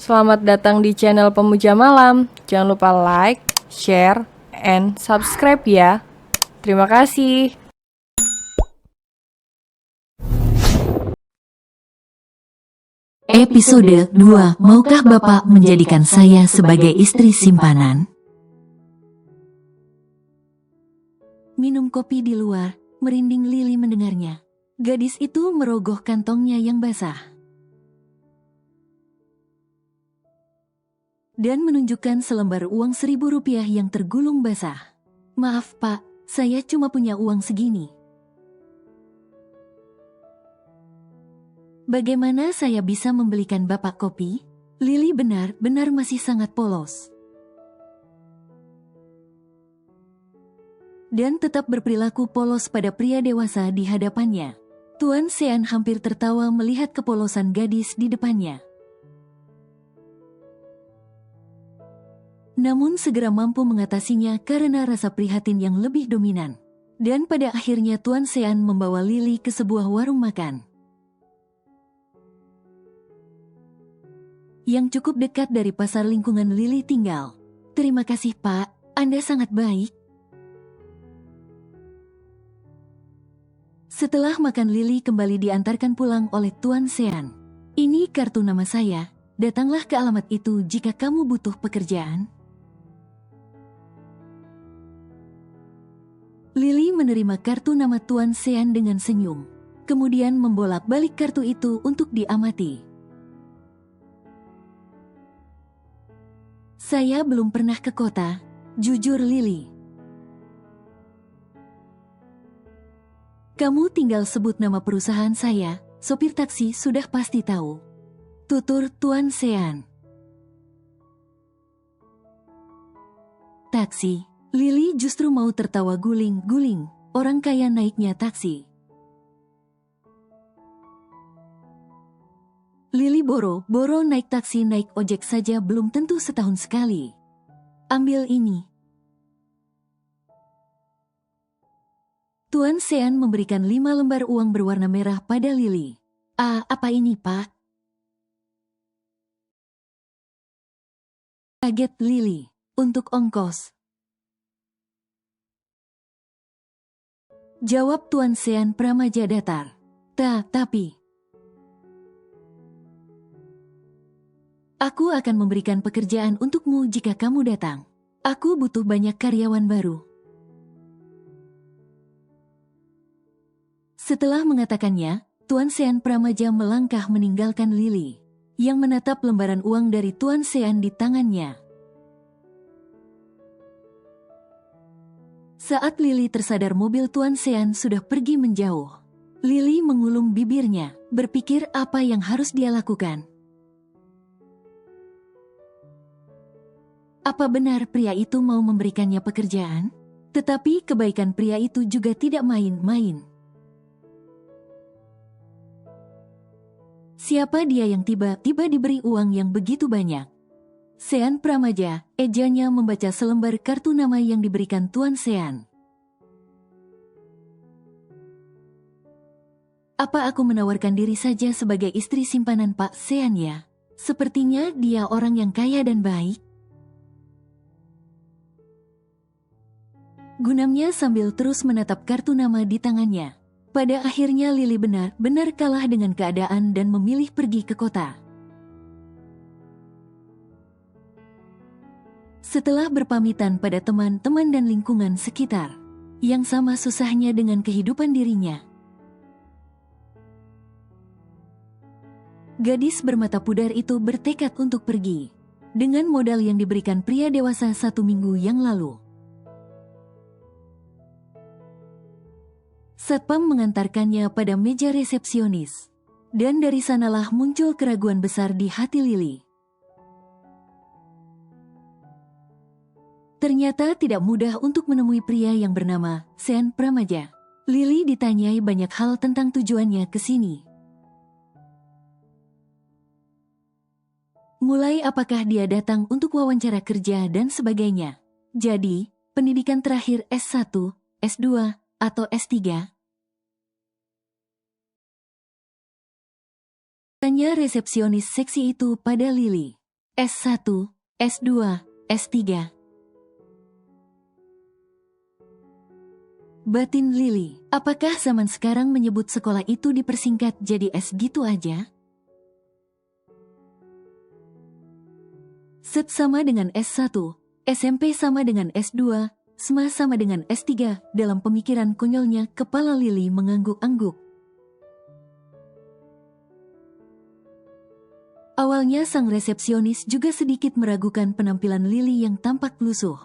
Selamat datang di channel Pemuja Malam. Jangan lupa like, share, and subscribe ya. Terima kasih. Episode 2. Maukah Bapak menjadikan saya sebagai istri simpanan? Minum kopi di luar, merinding Lili mendengarnya. Gadis itu merogoh kantongnya yang basah dan menunjukkan selembar uang Rp1.000 yang tergulung basah. Maaf Pak, saya cuma punya uang segini. Bagaimana saya bisa membelikan Bapak kopi? Lili benar-benar masih sangat polos. Dan tetap berperilaku polos pada pria dewasa di hadapannya. Tuan Sean hampir tertawa melihat kepolosan gadis di depannya. Namun segera mampu mengatasinya karena rasa prihatin yang lebih dominan. Dan pada akhirnya Tuan Sean membawa Lili ke sebuah warung makan yang cukup dekat dari pasar lingkungan Lili tinggal. Terima kasih Pak, Anda sangat baik. Setelah makan Lili kembali diantarkan pulang oleh Tuan Sean. Ini kartu nama saya, datanglah ke alamat itu jika kamu butuh pekerjaan. Lili menerima kartu nama Tuan Sean dengan senyum, kemudian membolak-balik kartu itu untuk diamati. Saya belum pernah ke kota, jujur Lili. Kamu tinggal sebut nama perusahaan saya, sopir taksi sudah pasti tahu. Tutur Tuan Sean. Taksi. Lili justru mau tertawa guling-guling, orang kaya naiknya taksi. Lili boro-boro naik taksi naik ojek saja belum tentu setahun sekali. Ambil ini. Tuan Sean memberikan 5 lembar uang berwarna merah pada Lili. Apa ini Pak? Kaget Lili. Untuk ongkos. Jawab Tuan Sean Pramaja datar. Tapi. Aku akan memberikan pekerjaan untukmu jika kamu datang. Aku butuh banyak karyawan baru. Setelah mengatakannya, Tuan Sean Pramaja melangkah meninggalkan Lili, yang menatap lembaran uang dari Tuan Sean di tangannya. Saat Lili tersadar mobil Tuan Sean sudah pergi menjauh. Lili mengulum bibirnya, berpikir apa yang harus dia lakukan. Apa benar pria itu mau memberikannya pekerjaan? Tetapi kebaikan pria itu juga tidak main-main. Siapa dia yang tiba-tiba diberi uang yang begitu banyak? Sean Pramaja, ejanya membaca selembar kartu nama yang diberikan Tuan Sean. Apa aku menawarkan diri saja sebagai istri simpanan Pak Sean ya? Sepertinya dia orang yang kaya dan baik. Gunamnya sambil terus menatap kartu nama di tangannya. Pada akhirnya Lili benar-benar kalah dengan keadaan dan memilih pergi ke kota. Setelah berpamitan pada teman-teman dan lingkungan sekitar, yang sama susahnya dengan kehidupan dirinya. Gadis bermata pudar itu bertekad untuk pergi, dengan modal yang diberikan pria dewasa 1 minggu yang lalu. Satpam mengantarkannya pada meja resepsionis. Dan dari sanalah muncul keraguan besar di hati Lili. Ternyata tidak mudah untuk menemui pria yang bernama Sean Pramaja. Lili ditanyai banyak hal tentang tujuannya ke sini. Mulai apakah dia datang untuk wawancara kerja dan sebagainya. Jadi, pendidikan terakhir S1, S2, atau S3? Tanya resepsionis seksi itu pada Lili. S1, S2, S3. Batin Lily, apakah zaman sekarang menyebut sekolah itu dipersingkat jadi S gitu aja? SET sama dengan S1, SMP sama dengan S2, SMA sama dengan S3, dalam pemikiran konyolnya kepala Lily mengangguk-angguk. Awalnya sang resepsionis juga sedikit meragukan penampilan Lily yang tampak lusuh.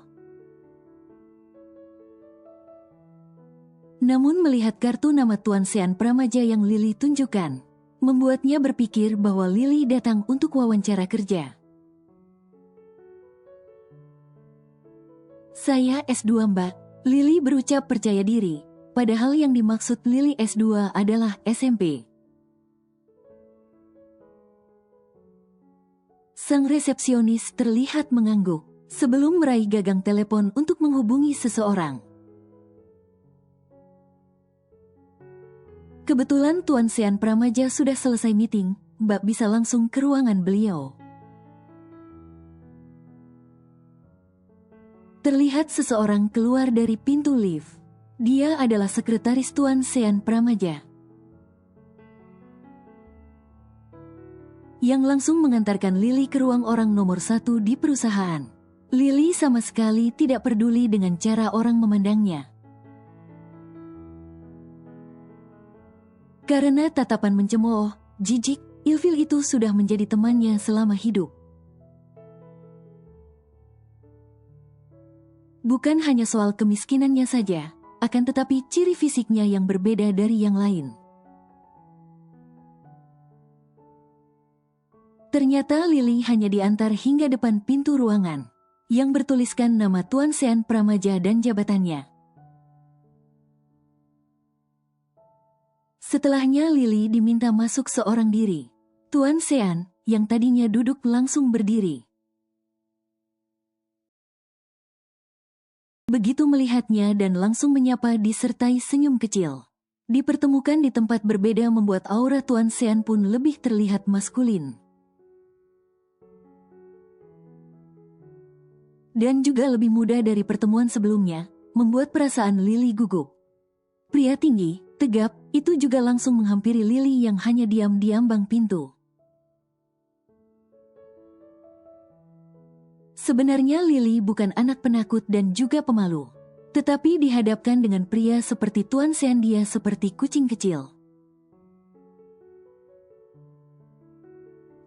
Namun melihat kartu nama Tuan Sean Pramaja yang Lily tunjukkan, membuatnya berpikir bahwa Lily datang untuk wawancara kerja. Saya S2 Mbak, Lily berucap percaya diri, padahal yang dimaksud Lily S2 adalah SMP. Sang resepsionis terlihat mengangguk sebelum meraih gagang telepon untuk menghubungi seseorang. Kebetulan Tuan Sean Pramaja sudah selesai meeting, Mbak bisa langsung ke ruangan beliau. Terlihat seseorang keluar dari pintu lift. Dia adalah sekretaris Tuan Sean Pramaja, yang langsung mengantarkan Lily ke ruang orang nomor 1 di perusahaan. Lily sama sekali tidak peduli dengan cara orang memandangnya. Karena tatapan mencemooh, jijik, ilfil itu sudah menjadi temannya selama hidup. Bukan hanya soal kemiskinannya saja, akan tetapi ciri fisiknya yang berbeda dari yang lain. Ternyata Lily hanya diantar hingga depan pintu ruangan, yang bertuliskan nama Tuan Sean Pramaja dan jabatannya. Setelahnya Lily diminta masuk seorang diri. Tuan Sean, yang tadinya duduk langsung berdiri. Begitu melihatnya dan langsung menyapa disertai senyum kecil. Dipertemukan di tempat berbeda membuat aura Tuan Sean pun lebih terlihat maskulin. Dan juga lebih muda dari pertemuan sebelumnya, membuat perasaan Lily gugup. Pria tinggi, tegap, itu juga langsung menghampiri Lily yang hanya diam di ambang pintu. Sebenarnya Lily bukan anak penakut dan juga pemalu. Tetapi dihadapkan dengan pria seperti Tuan Sean dia seperti kucing kecil.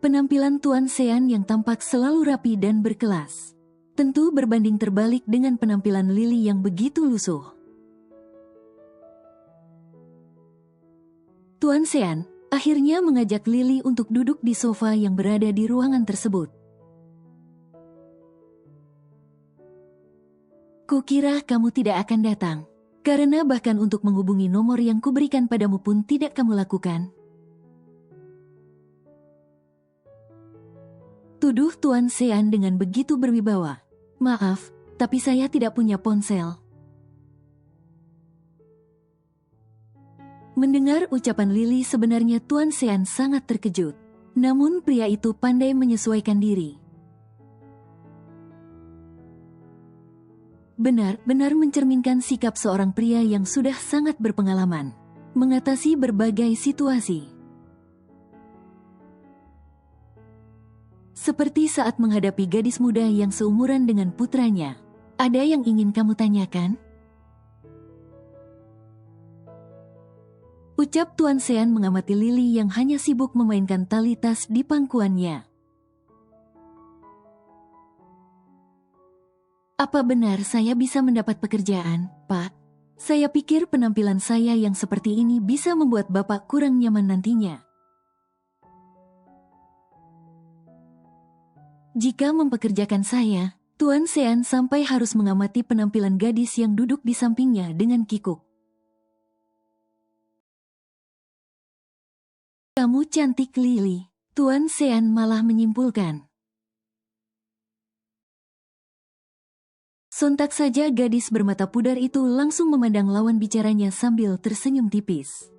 Penampilan Tuan Sean yang tampak selalu rapi dan berkelas, tentu berbanding terbalik dengan penampilan Lily yang begitu lusuh. Tuan Sean akhirnya mengajak Lily untuk duduk di sofa yang berada di ruangan tersebut. Kukira kamu tidak akan datang, karena bahkan untuk menghubungi nomor yang kuberikan padamu pun tidak kamu lakukan. Tuduh Tuan Sean dengan begitu berwibawa. Maaf, tapi saya tidak punya ponsel. Mendengar ucapan Lily sebenarnya Tuan Sean sangat terkejut. Namun pria itu pandai menyesuaikan diri. Benar-benar mencerminkan sikap seorang pria yang sudah sangat berpengalaman mengatasi berbagai situasi. Seperti saat menghadapi gadis muda yang seumuran dengan putranya. Ada yang ingin kamu tanyakan? Ucap Tuan Sean mengamati Lily yang hanya sibuk memainkan tali tas di pangkuannya. Apa benar saya bisa mendapat pekerjaan, Pak? Saya pikir penampilan saya yang seperti ini bisa membuat Bapak kurang nyaman nantinya. Jika mempekerjakan saya, Tuan Sean sampai harus mengamati penampilan gadis yang duduk di sampingnya dengan kikuk. Kamu cantik, Lily. Tuan Sean malah menyimpulkan. Sontak saja gadis bermata pudar itu langsung memandang lawan bicaranya sambil tersenyum tipis.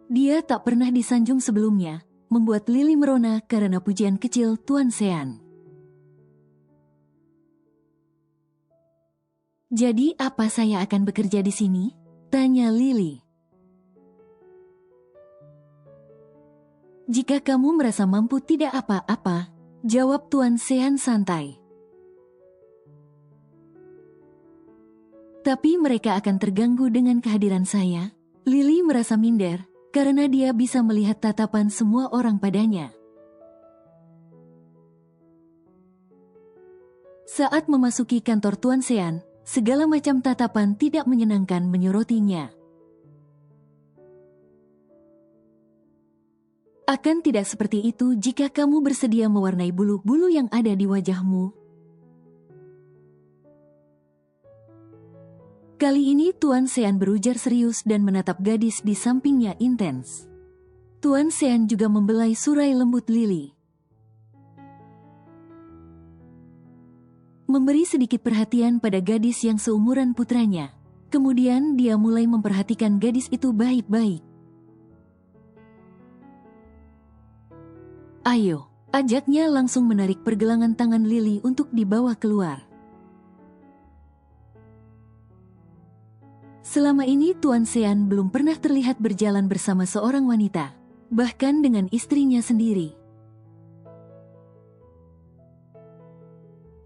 Dia tak pernah disanjung sebelumnya, membuat Lily merona karena pujian kecil Tuan Sean. "Jadi apa saya akan bekerja di sini?" tanya Lily. "Jika kamu merasa mampu tidak apa-apa," jawab Tuan Sean santai. "Tapi mereka akan terganggu dengan kehadiran saya." Lily merasa minder karena dia bisa melihat tatapan semua orang padanya. Saat memasuki kantor Tuan Sean, segala macam tatapan tidak menyenangkan menyorotinya. "Akan tidak seperti itu jika kamu bersedia mewarnai bulu-bulu yang ada di wajahmu." Kali ini Tuan Sean berujar serius dan menatap gadis di sampingnya intens. Tuan Sean juga membelai surai lembut Lily. Memberi sedikit perhatian pada gadis yang seumuran putranya. Kemudian dia mulai memperhatikan gadis itu baik-baik. "Ayo," ajaknya langsung menarik pergelangan tangan Lily untuk dibawa keluar. Selama ini Tuan Sean belum pernah terlihat berjalan bersama seorang wanita, bahkan dengan istrinya sendiri.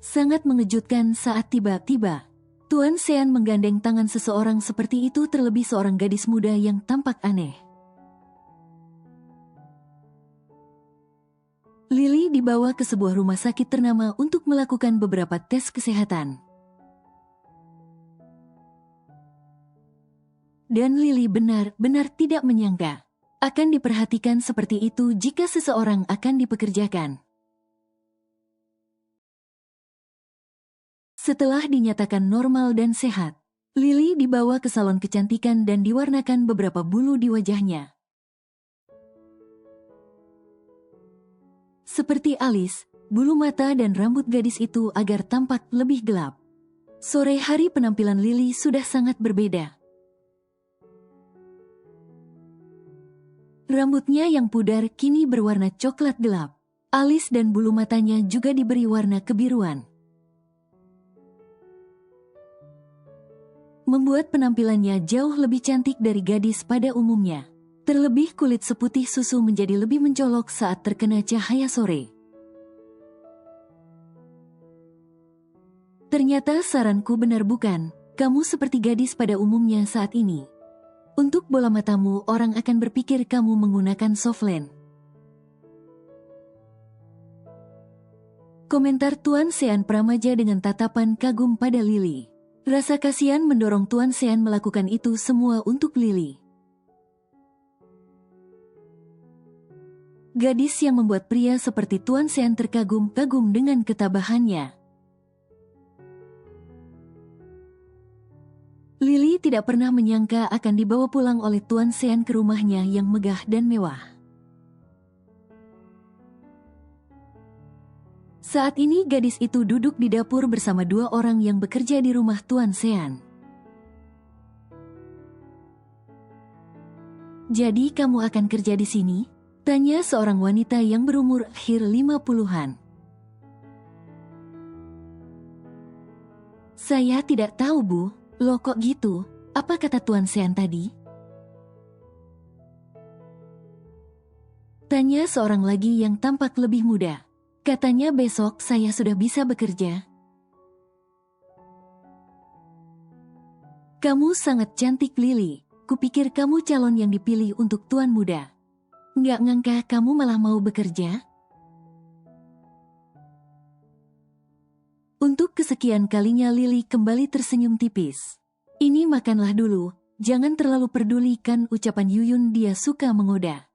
Sangat mengejutkan saat tiba-tiba Tuan Sean menggandeng tangan seseorang seperti itu, terlebih seorang gadis muda yang tampak aneh. Lily dibawa ke sebuah rumah sakit ternama untuk melakukan beberapa tes kesehatan. Dan Lily benar-benar tidak menyangka akan diperhatikan seperti itu jika seseorang akan dipekerjakan. Setelah dinyatakan normal dan sehat, Lily dibawa ke salon kecantikan dan diwarnakan beberapa bulu di wajahnya. Seperti alis, bulu mata dan rambut gadis itu agar tampak lebih gelap. Sore hari penampilan Lily sudah sangat berbeda. Rambutnya yang pudar kini berwarna coklat gelap. Alis dan bulu matanya juga diberi warna kebiruan, membuat penampilannya jauh lebih cantik dari gadis pada umumnya. Terlebih kulit seputih susu menjadi lebih mencolok saat terkena cahaya sore. "Ternyata saranku benar bukan? Kamu seperti gadis pada umumnya saat ini. Untuk bola matamu orang akan berpikir kamu menggunakan softland." Komentar Tuan Sean Pramaja dengan tatapan kagum pada Lily. Rasa kasihan mendorong Tuan Sean melakukan itu semua untuk Lily. Gadis yang membuat pria seperti Tuan Sean terkagum-kagum dengan ketabahannya. Lily tidak pernah menyangka akan dibawa pulang oleh Tuan Sean ke rumahnya yang megah dan mewah. Saat ini gadis itu duduk di dapur bersama dua orang yang bekerja di rumah Tuan Sean. "Jadi kamu akan kerja di sini?" tanya seorang wanita yang berumur akhir 50-an. "Saya tidak tahu, Bu." "Loh kok gitu? Apa kata Tuan Sean tadi?" tanya seorang lagi yang tampak lebih muda. "Katanya besok saya sudah bisa bekerja." "Kamu sangat cantik, Lily. Kupikir kamu calon yang dipilih untuk tuan muda. Nggak ngangka kamu malah mau bekerja." Untuk kesekian kalinya Lily kembali tersenyum tipis. "Ini makanlah dulu, jangan terlalu pedulikan," ucapan Yuyun dia suka mengoda.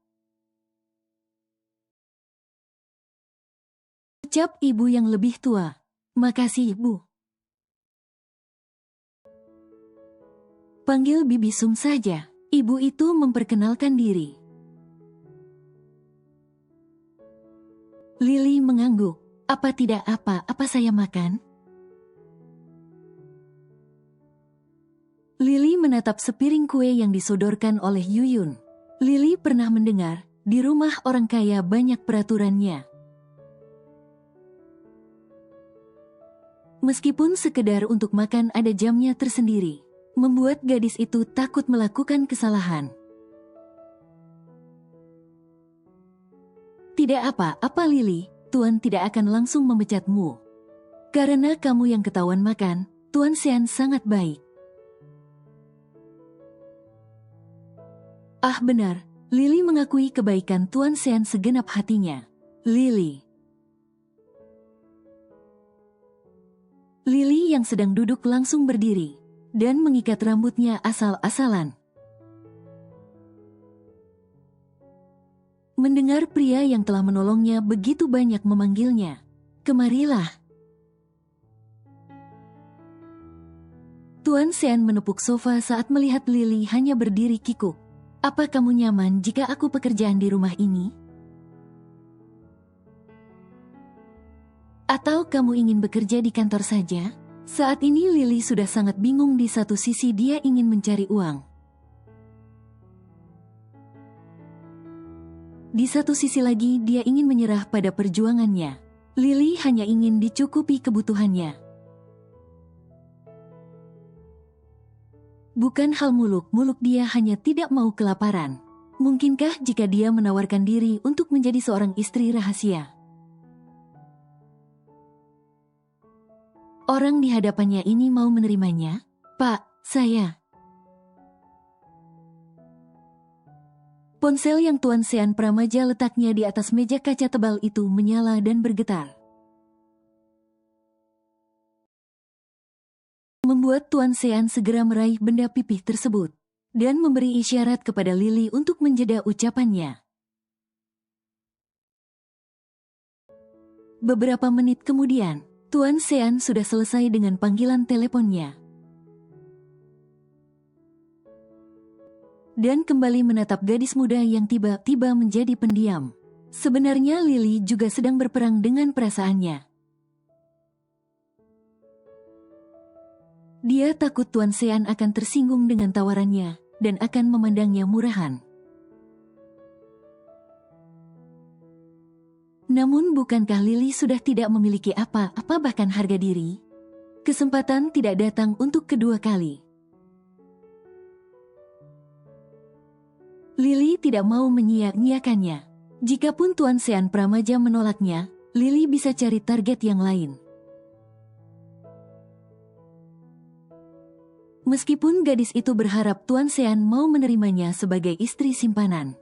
Ucap ibu yang lebih tua. "Makasih, Bu." "Panggil Bibi Sum saja." Ibu itu memperkenalkan diri. Lily mengangguk. "Apa tidak apa-apa saya makan?" Lily menatap sepiring kue yang disodorkan oleh Yuyun. Lily pernah mendengar Di rumah orang kaya banyak peraturannya. Meskipun sekedar untuk makan ada jamnya tersendiri, membuat gadis itu takut melakukan kesalahan. Tidak apa-apa Lily, Tuan tidak akan langsung memecatmu. Karena kamu yang ketahuan makan, Tuan Sean sangat baik. Ah benar, Lily mengakui kebaikan Tuan Sean segenap hatinya. Lily yang sedang duduk langsung berdiri, dan mengikat rambutnya asal-asalan. Mendengar pria yang telah menolongnya begitu banyak memanggilnya, "Kemarilah." Tuan Sean menepuk sofa saat melihat Lily hanya berdiri kikuk. "Apa kamu nyaman jika aku pekerjaan di rumah ini? Atau kamu ingin bekerja di kantor saja?" Saat ini Lily sudah sangat bingung. Di satu sisi dia ingin mencari uang. Di satu sisi lagi dia ingin menyerah pada perjuangannya. Lily hanya ingin dicukupi kebutuhannya. Bukan hal muluk-muluk, dia hanya tidak mau kelaparan. Mungkinkah jika dia menawarkan diri untuk menjadi seorang istri rahasia? Orang di hadapannya ini mau menerimanya? "Pak, saya..." Ponsel yang Tuan Sean Pramaja letaknya di atas meja kaca tebal itu menyala dan bergetar. Membuat Tuan Sean segera meraih benda pipih tersebut, dan memberi isyarat kepada Lily untuk menjeda ucapannya. Beberapa menit kemudian, Tuan Sean sudah selesai dengan panggilan teleponnya. Dan kembali menatap gadis muda yang tiba-tiba menjadi pendiam. Sebenarnya Lily juga sedang berperang dengan perasaannya. Dia takut Tuan Sean akan tersinggung dengan tawarannya, dan akan memandangnya murahan. Namun bukankah Lily sudah tidak memiliki apa-apa bahkan harga diri? Kesempatan tidak datang untuk kedua kali. Lily tidak mau menyia-nyiakannya. Jikapun Tuan Sean Pramaja menolaknya, Lily bisa cari target yang lain. Meskipun gadis itu berharap Tuan Sean mau menerimanya sebagai istri simpanan.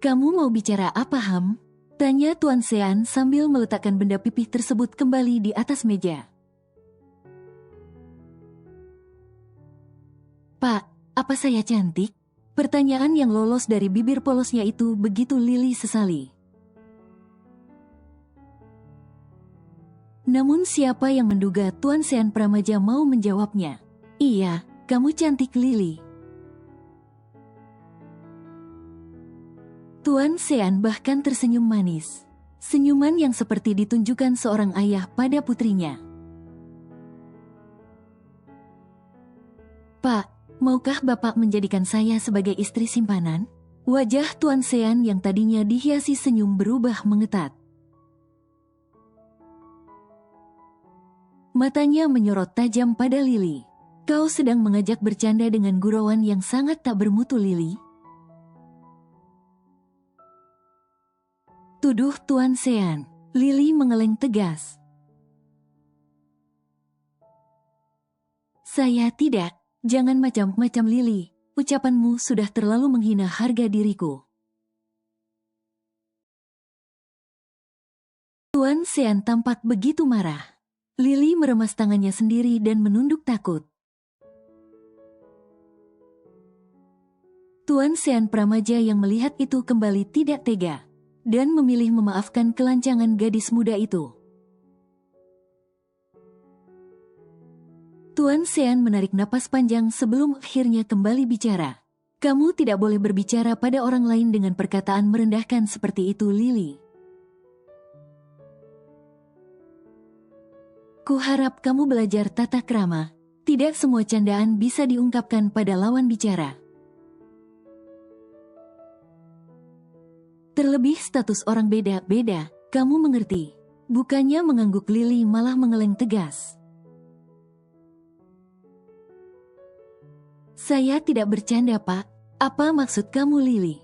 "Kamu mau bicara apa, Ham?" tanya Tuan Sean sambil meletakkan benda pipih tersebut kembali di atas meja. "Pak, apa saya cantik?" Pertanyaan yang lolos dari bibir polosnya itu begitu Lily sesali. Namun siapa yang menduga Tuan Sean Pramaja mau menjawabnya? "Iya, kamu cantik Lily." Tuan Sean bahkan tersenyum manis. Senyuman yang seperti ditunjukkan seorang ayah pada putrinya. "Pak, maukah Bapak menjadikan saya sebagai istri simpanan?" Wajah Tuan Sean yang tadinya dihiasi senyum berubah mengetat. Matanya menyorot tajam pada Lily. "Kau sedang mengajak bercanda dengan gurauan yang sangat tak bermutu, Lily?" tuduh Tuan Sean. Lily mengeleng tegas. "Saya tidak. Jangan macam-macam Lily. Ucapanmu sudah terlalu menghina harga diriku." Tuan Sean tampak begitu marah. Lily meremas tangannya sendiri dan menunduk takut. Tuan Sean Pramaja yang melihat itu kembali tidak tega, dan memilih memaafkan kelancangan gadis muda itu. Tuan Sean menarik napas panjang sebelum akhirnya kembali bicara. "Kamu tidak boleh berbicara pada orang lain dengan perkataan merendahkan seperti itu, Lily. Kuharap kamu belajar tata krama. Tidak semua candaan bisa diungkapkan pada lawan bicara." Terlebih status orang beda-beda, kamu mengerti. Bukannya mengangguk, Lily malah mengeleng tegas. Saya tidak bercanda, Pak. Apa maksud kamu, Lily?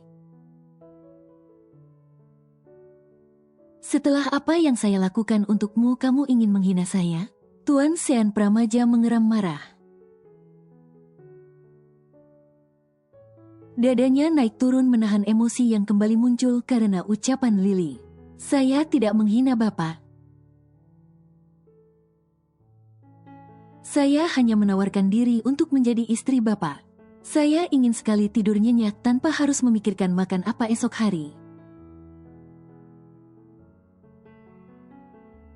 Setelah apa yang saya lakukan untukmu, kamu ingin menghina saya? Tuan Sean Pramaja mengeram marah. Dadanya naik turun menahan emosi yang kembali muncul karena ucapan Lily. Saya tidak menghina Bapak. Saya hanya menawarkan diri untuk menjadi istri Bapak. Saya ingin sekali tidur nyenyak tanpa harus memikirkan makan apa esok hari.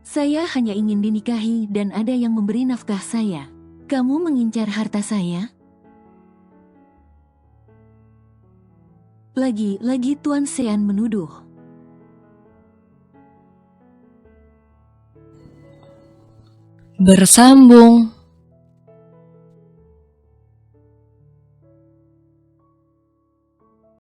Saya hanya ingin dinikahi dan ada yang memberi nafkah saya. Kamu mengincar harta saya? Lagi-lagi Tuan Sean menuduh. Bersambung.